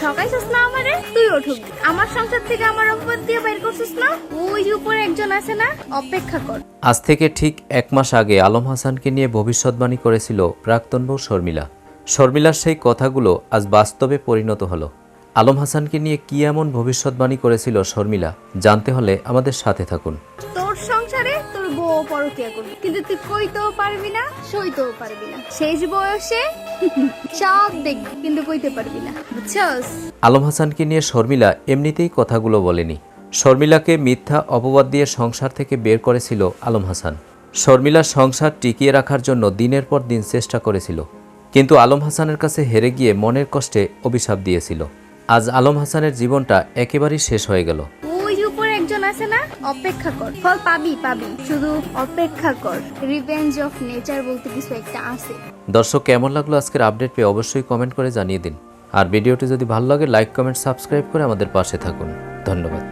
ঠকাইছিস না আমারে, তুইও ঠকবি। আমার সংসার থেকে আমার অপবাদ দিয়ে বাইর করছিস না, ওই যে উপরে একজন আছে না, অপেক্ষা কর। আজ থেকে ঠিক 1 মাস আগে আলম হাসানকে নিয়ে ভবিষ্যৎবাণী করেছিল প্রাক্তন বউ শর্মিলা। শর্মিলার সেই কথাগুলো আজ বাস্তবে পরিণত হলো। আলম হাসানকে নিয়ে কি এমন ভবিষ্যৎবাণী করেছিল শর্মিলা, জানতে হলে আমাদের সাথে থাকুন। তোর সংসারে তোর বউ পরকিয়া করবি, কিন্তু তুই কইতেও পারবি না, সইতেও পারবি না। শেষ বয়সে সব দেখবি, কিন্তু কইতে পারবি না, বুঝছস? আলম হাসানকে নিয়ে শর্মিলা এমনিতেই কথাগুলো বলেনি। শর্মিলাকে মিথ্যা অপবাদ দিয়ে সংসার থেকে বের করেছিল আলম হাসান। শর্মিলার সংসার টিকিয়ে রাখার জন্য দিনের পর দিন চেষ্টা করেছিল, কিন্তু আলম হাসানের কাছে হেরে গিয়ে মনের কষ্টে অভিশাপ দিয়েছিল। আজ আলম হাসানের জীবনটা একেবারেই শেষ হয়ে গেল। ওই যে উপরে একজন আছে না, অপেক্ষা কর, ফল পাবি পাবি, শুধু অপেক্ষা কর। রিভেঞ্জ অফ নেচার বলতে কিছু একটা আছে। দর্শক, কেমন লাগলো আজকের আপডেট পেয়ে অবশ্যই কমেন্ট করে জানিয়ে দিন। আর ভিডিওটি যদি ভালো লাগে লাইক কমেন্ট সাবস্ক্রাইব করে আমাদের পাশে থাকুন। ধন্যবাদ।